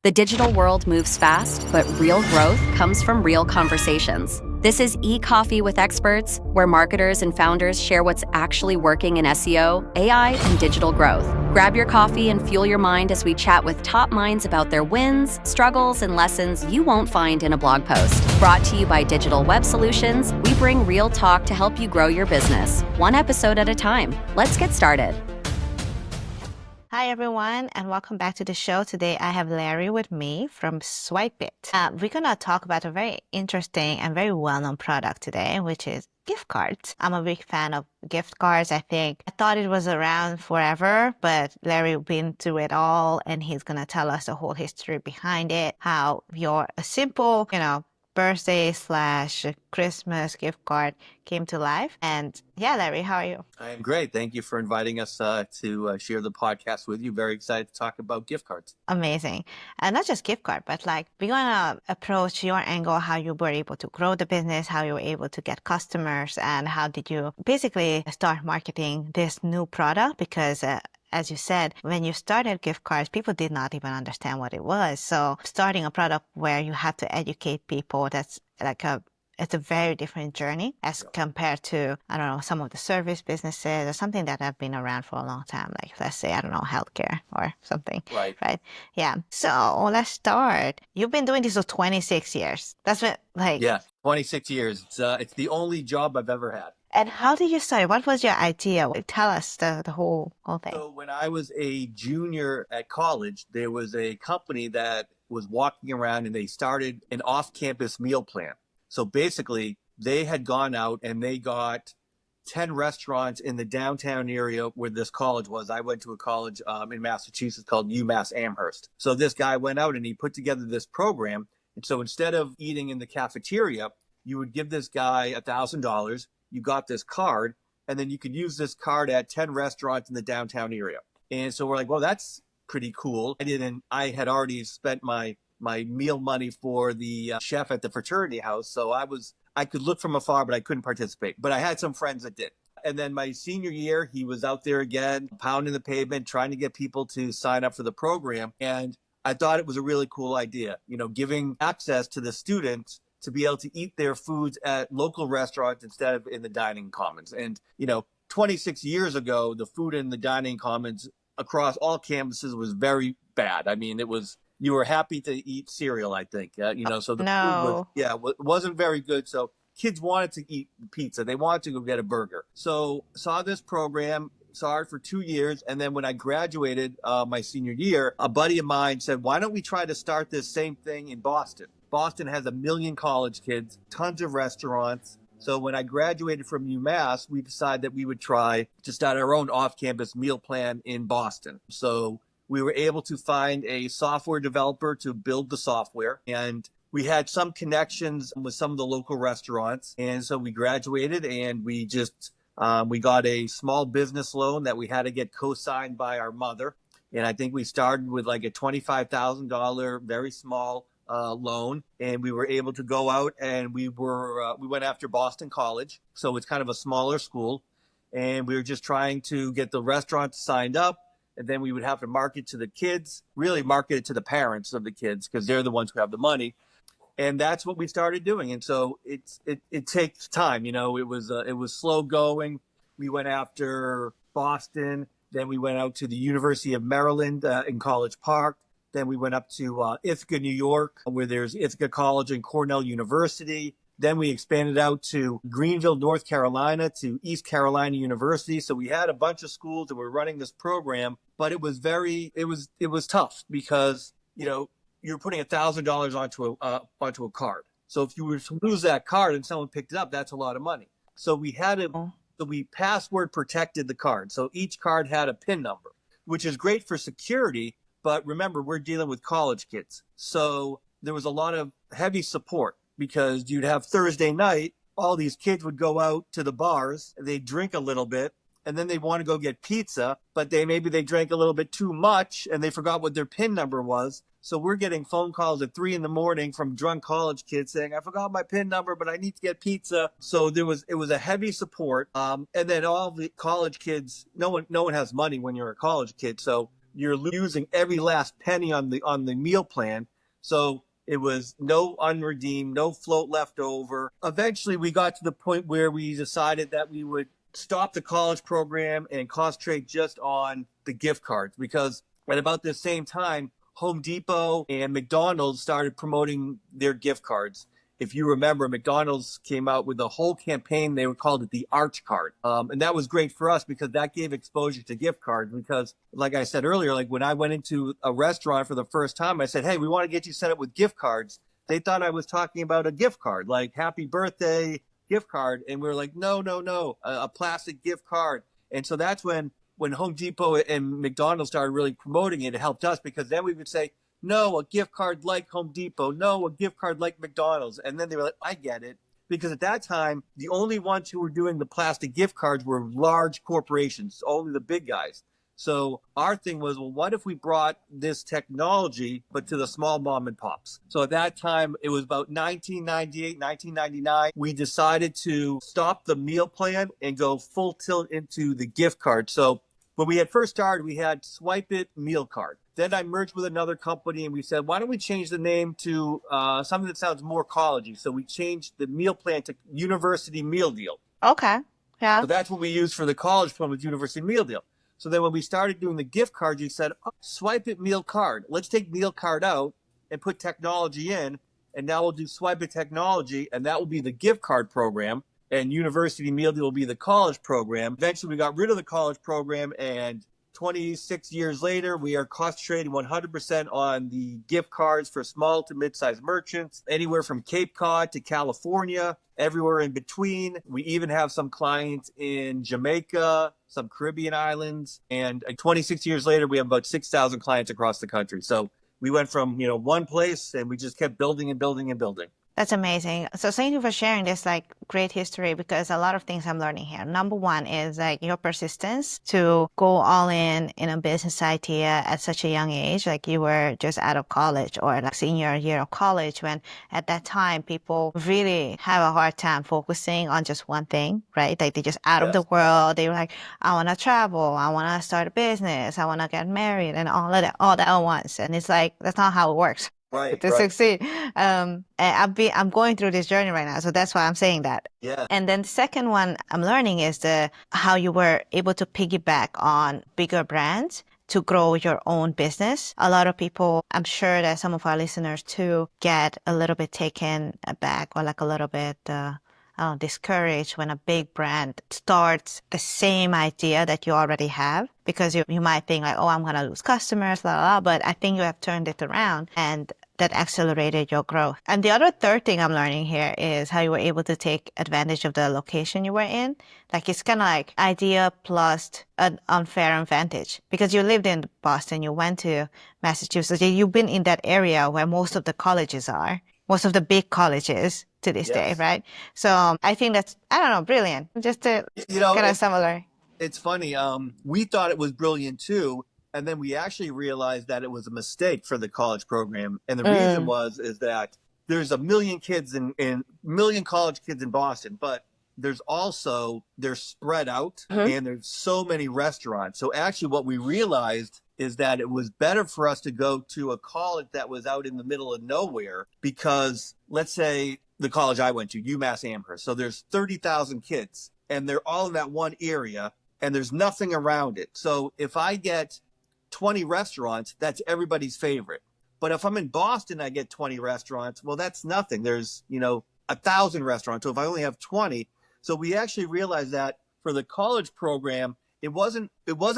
The digital world moves fast, but real growth comes from real conversations. This is e-Coffee with Experts, where marketers and founders share what's actually working in SEO, AI, and digital growth. Grab your coffee and fuel your mind as we chat with top minds about their wins, struggles, and lessons you won't find in a blog post. Brought to you by Digital Web Solutions, we bring real talk to help you grow your business, one episode at a time. Let's get started. Hi, everyone, and welcome back to the show. Today, I have Larry with me from Swipeit. We're going to talk about a very interesting and very well-known product today, which is gift cards. I'm a big fan of gift cards. I thought it was around forever, but Larry been through it all, and he's going to tell us the whole history behind it, how a simple, birthday / Christmas gift card came to life. And yeah, Larry, how are you? I am great. Thank you for inviting us to share the podcast with you. Very excited to talk about gift cards. Amazing. And not just gift card, but we're going to approach your angle, how you were able to grow the business, how you were able to get customers, and how did you basically start marketing this new product? Because as you said, when you started gift cards, people did not even understand what it was. So starting a product where you have to educate people, it's a very different journey as compared to, some of the service businesses or something that have been around for a long time. Like, let's say, healthcare or something. Right. Yeah. So let's start. You've been doing this for 26 years. That's what, Yeah, 26 years. It's the only job I've ever had. And how did you start? What was your idea? Tell us the whole thing. So when I was a junior at college, there was a company that was walking around and they started an off-campus meal plan. So basically, they had gone out and they got 10 restaurants in the downtown area where this college was. I went to a college in Massachusetts called UMass Amherst. So this guy went out and he put together this program. And so instead of eating in the cafeteria, you would give this guy $1,000. You got this card, and then you could use this card at 10 restaurants in the downtown area. And so we're like, well, that's pretty cool. I had already spent my meal money for the chef at the fraternity house. So I could look from afar, but I couldn't participate. But I had some friends that did. And then my senior year, he was out there again, pounding the pavement, trying to get people to sign up for the program. And I thought it was a really cool idea, giving access to the students to be able to eat their foods at local restaurants instead of in the dining commons. And, 26 years ago, the food in the dining commons across all campuses was very bad. I mean, you were happy to eat cereal, I think, so the food wasn't very good. So kids wanted to eat pizza. They wanted to go get a burger. So saw this program, saw it for 2 years. And then when I graduated my senior year, a buddy of mine said, why don't we try to start this same thing in Boston? Boston has 1 million college kids, tons of restaurants. So when I graduated from UMass, we decided that we would try to start our own off-campus meal plan in Boston. So we were able to find a software developer to build the software. And we had some connections with some of the local restaurants. And so we graduated and we got a small business loan that we had to get co-signed by our mother. And I think we started with like a $25,000, very small loan, and we were able to go out and we went after Boston College. So it's kind of a smaller school, and we were just trying to get the restaurants signed up, and then we would have to market to the kids, really market it to the parents of the kids because they're the ones who have the money. And that's what we started doing. And so it takes time. It was slow going. We went after Boston, then we went out to the University of Maryland in College Park. Then we went up to Ithaca, New York, where there's Ithaca College and Cornell University. Then we expanded out to Greenville, North Carolina, to East Carolina University. So we had a bunch of schools that were running this program, but it was tough because, you're putting $1,000 onto a card. So if you were to lose that card and someone picked it up, that's a lot of money. So we password protected the card. So each card had a PIN number, which is great for security. But remember, we're dealing with college kids. So there was a lot of heavy support because you'd have Thursday night, all these kids would go out to the bars, they'd drink a little bit, and then they want to go get pizza, but maybe they drank a little bit too much and they forgot what their PIN number was. So we're getting phone calls at 3 a.m. from drunk college kids saying, I forgot my PIN number, but I need to get pizza. So it was a heavy support. And then all the college kids, no one has money when you're a college kid. So you're losing every last penny on the meal plan. So it was no unredeemed, no float left over. Eventually, we got to the point where we decided that we would stop the college program and concentrate just on the gift cards, because at about the same time, Home Depot and McDonald's started promoting their gift cards. If you remember, McDonald's came out with a whole campaign. They called it the Arch Card. And that was great for us because that gave exposure to gift cards. Because like I said earlier, like when I went into a restaurant for the first time, I said, hey, we want to get you set up with gift cards. They thought I was talking about a gift card, like happy birthday gift card. And we were like, no, a plastic gift card. And so that's when Home Depot and McDonald's started really promoting it, it helped us, because then we would say, no, a gift card like Home Depot. No, a gift card like McDonald's. And then they were like, I get it. Because at that time, the only ones who were doing the plastic gift cards were large corporations, only the big guys. So our thing was, well, what if we brought this technology, but to the small mom and pops? So at that time, it was about 1998, 1999. We decided to stop the meal plan and go full tilt into the gift card. So when we had first started, we had Swipeit meal card. Then I merged with another company and we said, why don't we change the name to something that sounds more collegey? So we changed the meal plan to University Meal Deal. Okay. Yeah. So that's what we used for the college plan, with University Meal Deal. So then when we started doing the gift cards, you said, oh, Swipeit meal card. Let's take meal card out and put technology in. And now we'll do Swipeit technology, and that will be the gift card program. And University Meal Deal will be the college program. Eventually, we got rid of the college program, and 26 years later, we are concentrating 100% on the gift cards for small to mid-sized merchants, anywhere from Cape Cod to California, everywhere in between. We even have some clients in Jamaica, some Caribbean islands, and 26 years later, we have about 6,000 clients across the country. So we went from, one place, and we just kept building and building and building. That's amazing. So thank you for sharing this great history, because a lot of things I'm learning here. Number one is your persistence to go all in a business idea at such a young age. Like you were just out of college or senior year of college, when at that time people really have a hard time focusing on just one thing, right? Like they're just out of the world. They were like, I want to travel. I want to start a business. I want to get married, and all that at once. And it's like, that's not how it works. Right, to succeed. And I'm going through this journey right now, so that's why I'm saying that. Yeah. And then the second one I'm learning is how you were able to piggyback on bigger brands to grow your own business. A lot of people, I'm sure that some of our listeners too, get a little bit taken aback or a little bit discouraged when a big brand starts the same idea that you already have, because you might think like, oh, I'm going to lose customers, blah, blah, blah. But I think you have turned it around, and that accelerated your growth. And the other third thing I'm learning here is how you were able to take advantage of the location you were in. Like it's kind of like idea plus an unfair advantage, because you lived in Boston, you went to Massachusetts, you've been in that area where most of the colleges are, most of the big colleges to this day, right? So I think that's, I don't know, brilliant. Just to kind of similar. It's funny. We thought it was brilliant too. And then we actually realized that it was a mistake for the college program. And the reason is that there's a million college kids in Boston, but they're spread out and there's so many restaurants. So actually what we realized is that it was better for us to go to a college that was out in the middle of nowhere, because let's say the college I went to, UMass Amherst. So there's 30,000 kids and they're all in that one area and there's nothing around it. So if I get 20 restaurants, that's everybody's favorite. But if I'm in Boston, I get 20 restaurants. Well, that's nothing. There's, 1,000 restaurants. So if I only have 20, so we actually realized that for the college program, it wasn't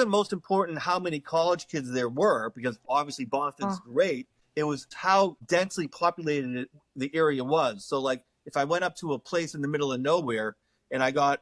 most important how many college kids there were, because obviously Boston's great. It was how densely populated the area was. So like if I went up to a place in the middle of nowhere and I got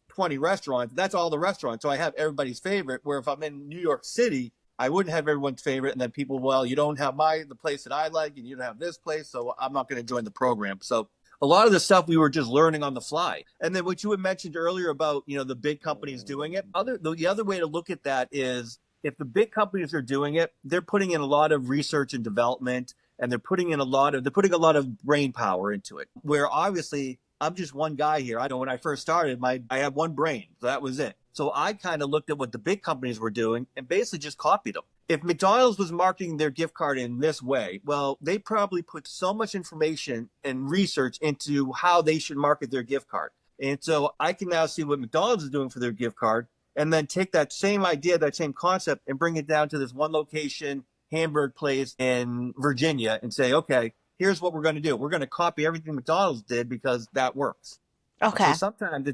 20 restaurants, that's all the restaurants. So I have everybody's favorite, where if I'm in New York City, I wouldn't have everyone's favorite. And then people, well, you don't have the place that I like, and you don't have this place, so I'm not going to join the program. So a lot of the stuff we were just learning on the fly. And then what you had mentioned earlier about, the big companies doing it, the other way to look at that is, if the big companies are doing it, they're putting in a lot of research and development, and they're putting a lot of brain power into it. Where obviously I'm just one guy here. I know when I first started, I had one brain, so that was it. So I kind of looked at what the big companies were doing and basically just copied them. if McDonald's was marketing their gift card in this way, well, they probably put so much information and research into how they should market their gift card. And so I can now see what McDonald's is doing for their gift card and then take that same idea, that same concept, and bring it down to this one location hamburger place in Virginia and say, okay, here's what we're going to do. We're going to copy everything McDonald's did because that works. Okay. So sometimes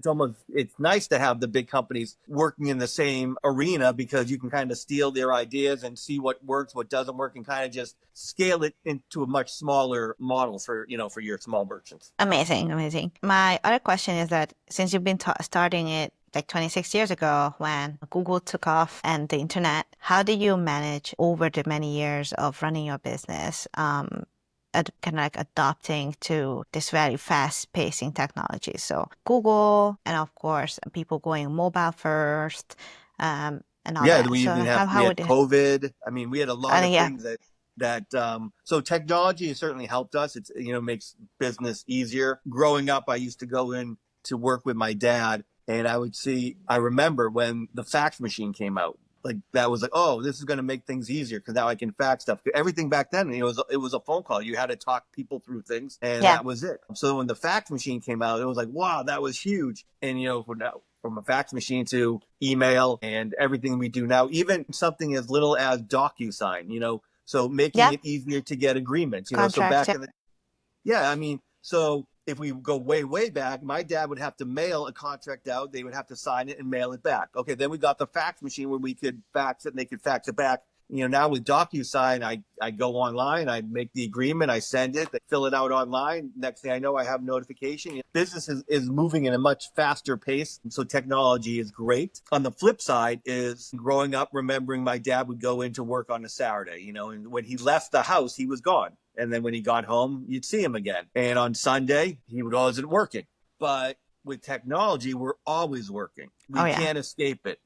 it's nice to have the big companies working in the same arena because you can kind of steal their ideas and see what works, what doesn't work, and kind of just scale it into a much smaller model for your small merchants. Amazing, amazing. My other question is that since you've been starting it like 26 years ago when Google took off and the internet, how do you manage over the many years of running your business? Kind of like adopting to this very fast-pacing technology. So Google, and of course, people going mobile first, and all that. We so even had COVID. I mean, we had a lot of things so technology has certainly helped us. It's, makes business easier. Growing up, I used to go in to work with my dad, and I remember when the fax machine came out. Like that was like, oh, this is going to make things easier because now I can fax stuff. Everything back then, it was a phone call. You had to talk people through things, and that was it. So when the fax machine came out, it was like, wow, that was huge. And from a fax machine to email and everything we do now, even something as little as DocuSign, so making it easier to get agreements. So back in the so if we go way, way back, my dad would have to mail a contract out. They would have to sign it and mail it back. Okay, then we got the fax machine where we could fax it and they could fax it back. Now with DocuSign, I go online, I make the agreement, I send it, they fill it out online. Next thing I know, I have notification. Business is moving in a much faster pace, so technology is great. On the flip side is growing up, remembering my dad would go into work on a Saturday, and when he left the house, he was gone. And then when he got home, you'd see him again. And on Sunday, he wasn't working. But with technology, we're always working. We can't escape it.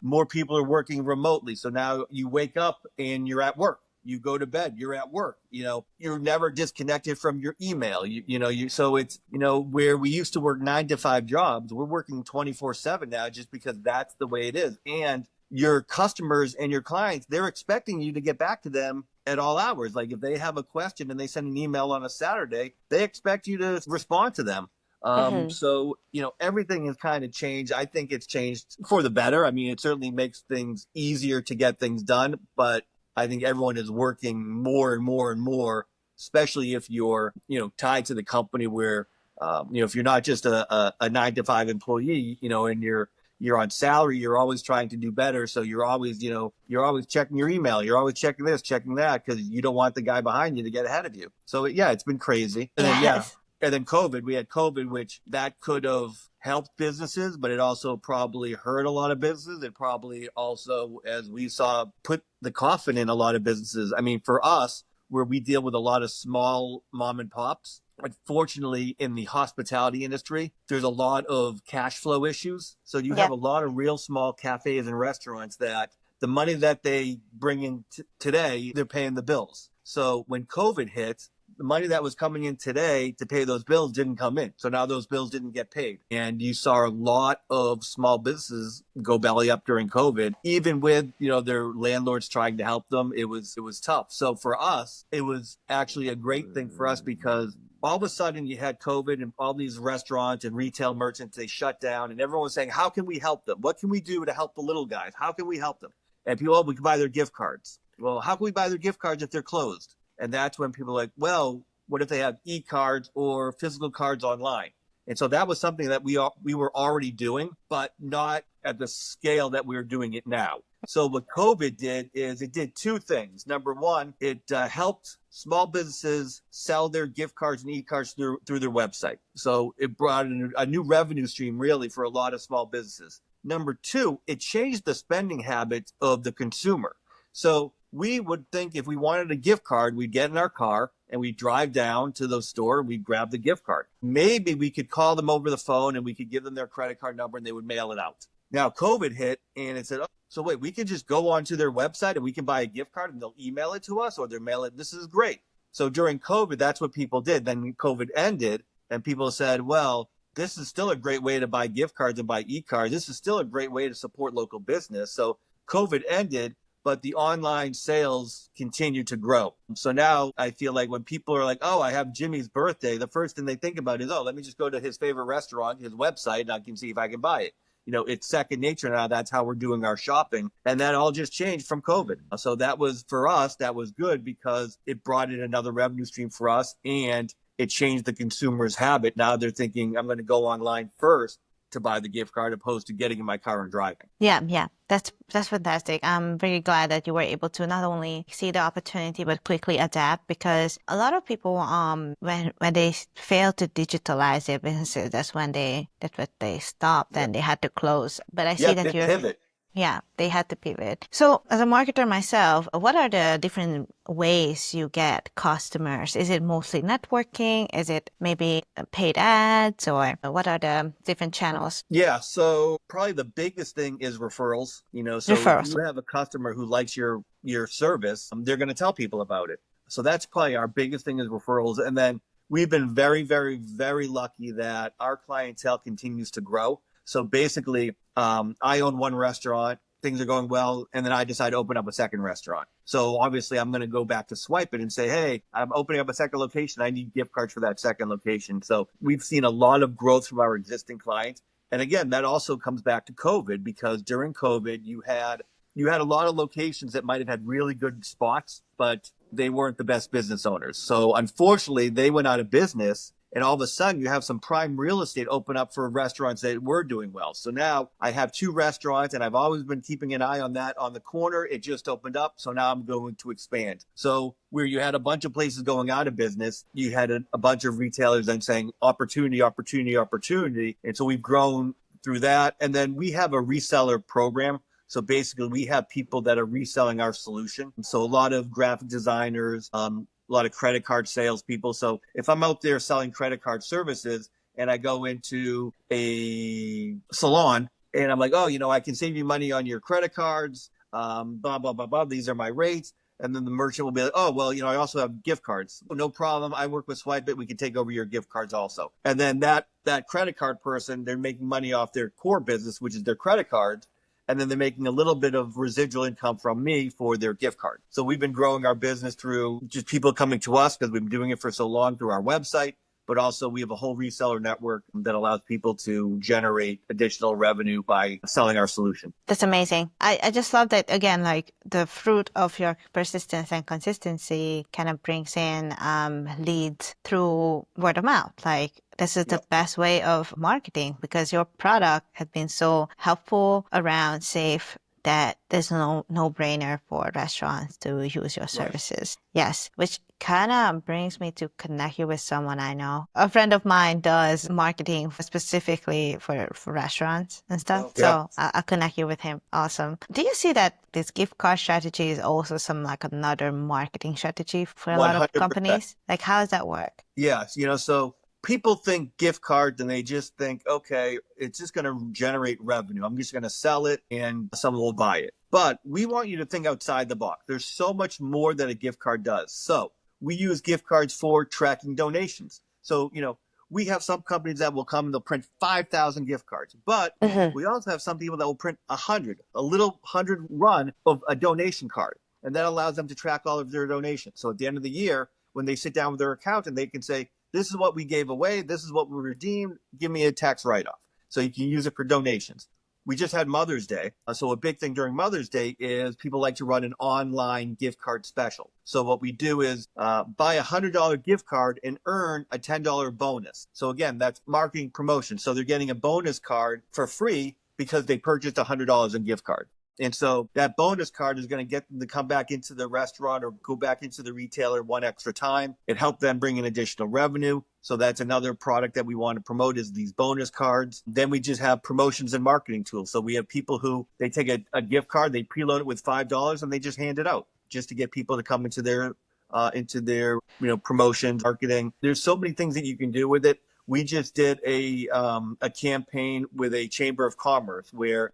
More people are working remotely. So now you wake up and you're at work. You go to bed, you're at work. You're never disconnected from your email. So it's, where we used to work 9 to 5 jobs, we're working 24/7 now just because that's the way it is. And your customers and your clients, they're expecting you to get back to them at all hours. Like if they have a question and they send an email on a Saturday, they expect you to respond to them. So, everything has kind of changed. I think it's changed for the better. I mean, it certainly makes things easier to get things done, but I think everyone is working more and more and more, especially if you're, tied to the company where, if you're not just a 9 to 5 employee, and you're on salary, you're always trying to do better. So you're always checking your email. You're always checking this, checking that, because you don't want the guy behind you to get ahead of you. So it's been crazy. And then, and then COVID, we had COVID, which that could have helped businesses, but it also probably hurt a lot of businesses. It probably also, as we saw, put the coffin in a lot of businesses. I mean, for us, where we deal with a lot of small mom and pops, unfortunately, in the hospitality industry, there's a lot of cash flow issues. So you have a lot of real small cafes and restaurants that the money that they bring in today, they're paying the bills. So when COVID hit, the money that was coming in today to pay those bills didn't come in. So now those bills didn't get paid. And you saw a lot of small businesses go belly up during COVID, even with, their landlords trying to help them. It was tough. So for us, it was actually a great thing for us because all of a sudden you had COVID and all these restaurants and retail merchants, they shut down and everyone was saying, how can we help them? What can we do to help the little guys? How can we help them? And people, we can buy their gift cards. Well, how can we buy their gift cards if they're closed? And that's when people are like, well, what if they have e-cards or physical cards online? And so that was something that we were already doing, but not at the scale that we're doing it now. So what COVID did is it did 2 things. Number one, it helped small businesses sell their gift cards and e-cards through their website. So it brought in a new revenue stream really for a lot of small businesses. Number 2, it changed the spending habits of the consumer. So we would think if we wanted a gift card, we'd get in our car and we'd drive down to the store and we'd grab the gift card. Maybe we could call them over the phone and we could give them their credit card number and they would mail it out. Now COVID hit and it said, oh, so wait, we can just go onto their website and we can buy a gift card and they'll email it to us or they'll mail it. This is great. So during COVID, that's what people did. Then COVID ended and people said, well, this is still a great way to buy gift cards and buy e-cards. This is still a great way to support local business. So COVID ended. but the online sales continue to grow. So now I feel like when people are like, oh, I have Jimmy's birthday, the first thing they think about is, oh, let me just go to his favorite restaurant, his website, and I can see if I can buy it. It's second nature now. That's how we're doing our shopping. And that all just changed from COVID. So that was, for us, that was good because it brought in another revenue stream for us and it changed the consumer's habit. Now they're thinking, I'm going to go online first to buy the gift card opposed to getting in my car and driving. Yeah. That's fantastic. I'm very glad that you were able to not only see the opportunity but quickly adapt, because a lot of people when they fail to digitalize their businesses, that's when they stopped and they had to close. But I see that they pivot. Yeah, they had to pivot. So as a marketer myself, what are the different ways you get customers? Is it mostly networking? Is it maybe paid ads, or what are the different channels? Yeah, so probably the biggest thing is referrals. So Referrals. if you have a customer who likes your service, they're going to tell people about it. So that's probably our biggest thing is referrals. And then we've been very, very, very lucky that our clientele continues to grow. So basically, I own one restaurant, things are going well, and then I decide to open up a second restaurant. So obviously I'm going to go back to Swipeit and say, hey, I'm opening up a second location. I need gift cards for that second location. So we've seen a lot of growth from our existing clients. And again, that also comes back to COVID, because during COVID, you had a lot of locations that might have had really good spots, but they weren't the best business owners. So unfortunately, they went out of business. And all of a sudden, you have some prime real estate open up for restaurants that were doing well. So now I have 2 restaurants, and I've always been keeping an eye on that on the corner. It just opened up. So now I'm going to expand. So where you had a bunch of places going out of business, you had a bunch of retailers then saying opportunity, opportunity, opportunity. And so we've grown through that. And then we have a reseller program. So basically, we have people that are reselling our solution. So a lot of graphic designers, a lot of credit card salespeople. So if I'm out there selling credit card services and I go into a salon and I'm like, oh, I can save you money on your credit cards, blah, blah, blah, blah. These are my rates. And then the merchant will be like, oh, well, I also have gift cards. No problem. I work with Swipeit. We can take over your gift cards also. And then that credit card person, they're making money off their core business, which is their credit cards. And then they're making a little bit of residual income from me for their gift card. So we've been growing our business through just people coming to us because we've been doing it for so long through our website. But also we have a whole reseller network that allows people to generate additional revenue by selling our solution. That's amazing. I just love that, again, like the fruit of your persistence and consistency kind of brings in leads through word of mouth. Like this is the best way of marketing, because your product has been so helpful, around, safe, that there's no brainer for restaurants to use your services. Right. Yes, which kind of brings me to connect you with someone I know. A friend of mine does marketing specifically for restaurants and stuff. Oh, yeah. So I'll connect you with him. Awesome. Do you see that this gift card strategy is also another marketing strategy for a 100%. Lot of companies? Like, how does that work? Yes. So people think gift cards and they just think, okay, it's just going to generate revenue. I'm just going to sell it and someone will buy it. But we want you to think outside the box. There's so much more that a gift card does. So we use gift cards for tracking donations. So, we have some companies that will come and they'll print 5,000 gift cards, but we also have some people that will print 100, a little 100 run of a donation card. And that allows them to track all of their donations. So at the end of the year, when they sit down with their accountant, they can say, this is what we gave away. This is what we redeemed. Give me a tax write-off. So you can use it for donations. We just had Mother's Day. So a big thing during Mother's Day is people like to run an online gift card special. So what we do is buy a $100 gift card and earn a $10 bonus. So again, that's marketing promotion. So they're getting a bonus card for free because they purchased $100 in gift card. And so that bonus card is going to get them to come back into the restaurant or go back into the retailer one extra time. It helped them bring in additional revenue. So that's another product that we want to promote, is these bonus cards. Then we just have promotions and marketing tools. So we have people who they take a gift card, they preload it with $5 and they just hand it out just to get people to come into their promotions, marketing. There's so many things that you can do with it. We just did a campaign with a chamber of commerce where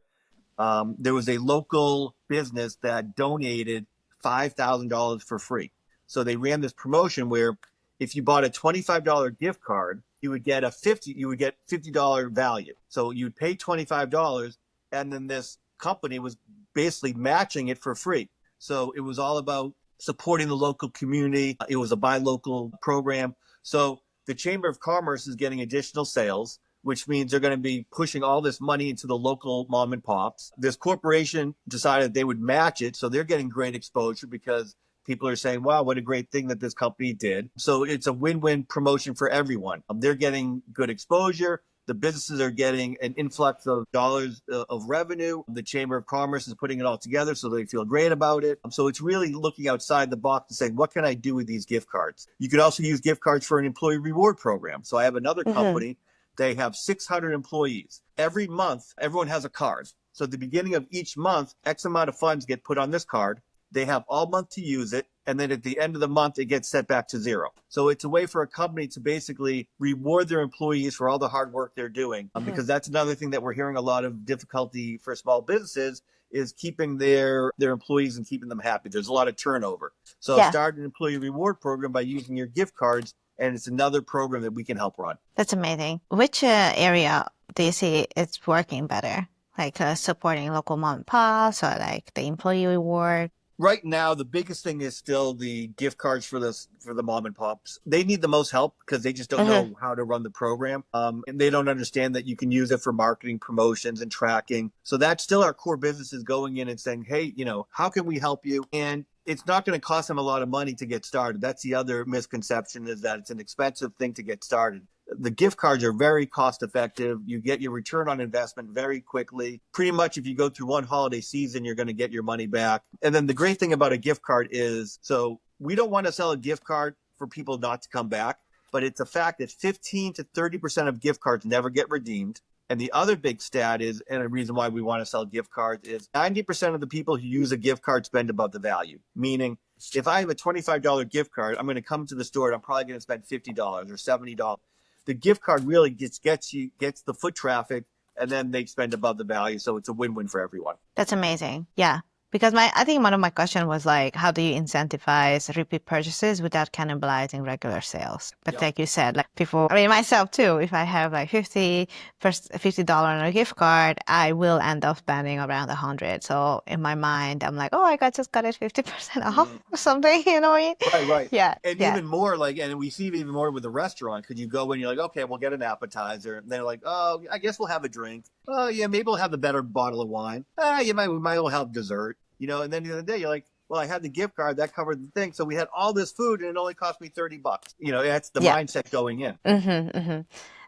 there was a local business that donated $5,000 for free. So they ran this promotion where if you bought a $25 gift card, you would get $50 value. So you'd pay $25 and then this company was basically matching it for free. So it was all about supporting the local community. It was a buy local program. So the Chamber of Commerce is getting additional sales, which means they're going to be pushing all this money into the local mom and pops. This corporation decided they would match it. So they're getting great exposure because people are saying, wow, what a great thing that this company did. So it's a win-win promotion for everyone. They're getting good exposure. The businesses are getting an influx of dollars of revenue. The Chamber of Commerce is putting it all together, so they feel great about it. So it's really looking outside the box and saying, what can I do with these gift cards? You could also use gift cards for an employee reward program. So I have another company. They have 600 employees. Every month, everyone has a card. So at the beginning of each month, X amount of funds get put on this card. They have all month to use it. And then at the end of the month, it gets set back to zero. So it's a way for a company to basically reward their employees for all the hard work they're doing. Because that's another thing that we're hearing a lot of difficulty for small businesses is keeping their employees and keeping them happy. There's a lot of turnover. So start an employee reward program by using your gift cards. And it's another program that we can help run. That's amazing. Which area do you see it's working better? Like supporting local mom and pops or like the employee reward? Right now, the biggest thing is still the gift cards for the mom and pops. They need the most help because they just don't know how to run the program. And they don't understand that you can use it for marketing, promotions, and tracking. So that's still our core business is going in and saying, hey, how can we help you? And it's not going to cost them a lot of money to get started. That's the other misconception is that it's an expensive thing to get started. The gift cards are very cost effective. You get your return on investment very quickly. Pretty much if you go through one holiday season, you're going to get your money back. And then the great thing about a gift card is, so we don't want to sell a gift card for people not to come back, but it's a fact that 15 to 30% of gift cards never get redeemed. And the other big stat is, and a reason why we want to sell gift cards is 90% of the people who use a gift card spend above the value. Meaning, if I have a $25 gift card, I'm going to come to the store and I'm probably going to spend $50 or $70. The gift card really gets the foot traffic, and then they spend above the value. So it's a win-win for everyone. That's amazing. Yeah. Because I think one of my questions was like, how do you incentivize repeat purchases without cannibalizing regular sales? But like you said, like people, myself too, if I have like $50 on a gift card, I will end up spending around $100. So in my mind, I'm like, oh, I just got it 50% off or something, you know what I mean? Right. Yeah. And even more and we see even more with the restaurant, because you go and you're like, okay, we'll get an appetizer. And they're like, oh, I guess we'll have a drink. Oh, yeah, maybe we'll have the better bottle of wine. We might well have dessert. And then the other day you're like, well, I had the gift card that covered the thing. So we had all this food and it only cost me $30. That's the mindset going in.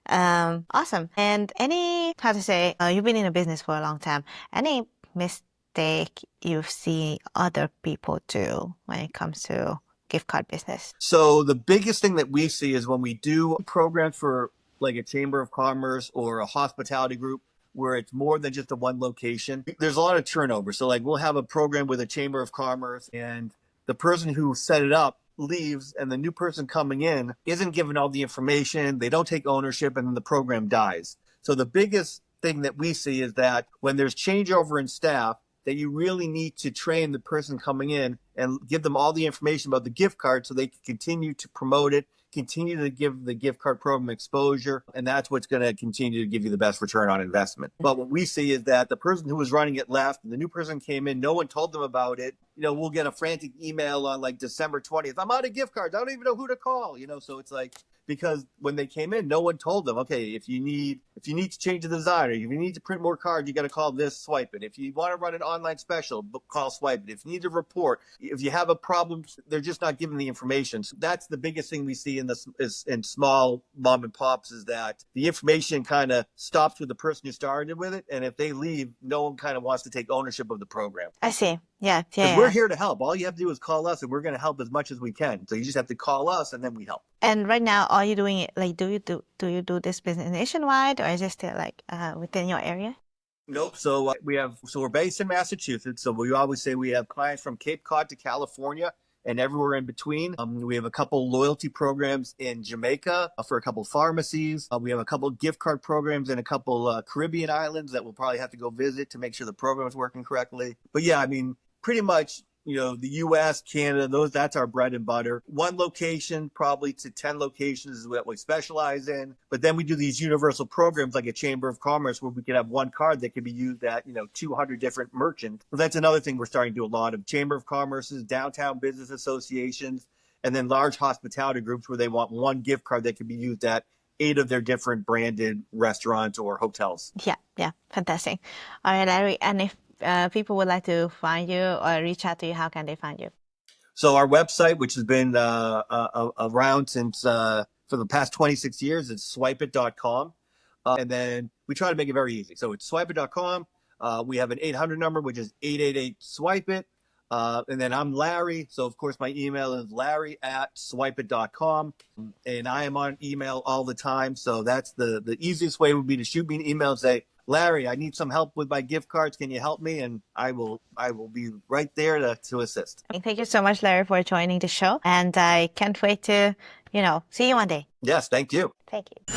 Awesome. And you've been in a business for a long time. Any mistake you've seen other people do when it comes to gift card business? So the biggest thing that we see is when we do programs for like a Chamber of Commerce or a hospitality group, where it's more than just a one location, there's a lot of turnover. So like we'll have a program with a Chamber of Commerce and the person who set it up leaves and the new person coming in isn't given all the information. They don't take ownership and then the program dies. So the biggest thing that we see is that when there's changeover in staff, that you really need to train the person coming in and give them all the information about the gift card so they can continue to promote it, continue to give the gift card program exposure, and that's what's going to continue to give you the best return on investment. But what we see is that the person who was running it left, and the new person came in, no one told them about it. We'll get a frantic email on like December 20th. I'm out of gift cards. I don't even know who to call. So it's like, because when they came in, no one told them, okay, if you need to change the design, or if you need to print more cards, you got to call this Swipeit. If you want to run an online special, call Swipeit. If you need to report, if you have a problem, they're just not giving the information. So that's the biggest thing we see in small mom and pops is that the information kind of stops with the person who started with it. And if they leave, no one kind of wants to take ownership of the program. I see. Yeah. We're here to help. All you have to do is call us and we're going to help as much as we can. So you just have to call us and then we help. And right now, are you doing it? Like, do you do this business nationwide, or is it still like within your area? Nope. So we're based in Massachusetts. So we always say we have clients from Cape Cod to California and everywhere in between. We have a couple loyalty programs in Jamaica for a couple pharmacies. We have a couple gift card programs in a couple Caribbean islands that we'll probably have to go visit to make sure the program is working correctly. But yeah, pretty much, the US, Canada, that's our bread and butter. One location, probably to 10 locations is what we specialize in. But then we do these universal programs like a Chamber of Commerce where we can have one card that can be used at, 200 different merchants. So that's another thing we're starting to do a lot of. Chamber of Commerce's, downtown business associations, and then large hospitality groups where they want one gift card that can be used at 8 of their different branded restaurants or hotels. Yeah, fantastic. All right, Larry, and if people would like to find you or reach out to you, how can they find you? So our website, which has been around since for the past 26 years, is swipeit.com. And then we try to make it very easy. So it's swipeit.com. We have an 800 number, which is 888-SWIPE-IT. And then I'm Larry. So, of course, my email is larry@swipeit.com. And I am on email all the time. So that's the easiest way would be to shoot me an email and say, Larry, I need some help with my gift cards. Can you help me? And I will be right there to assist. Thank you so much, Larry, for joining the show. And I can't wait to, see you one day. Yes, thank you. Thank you.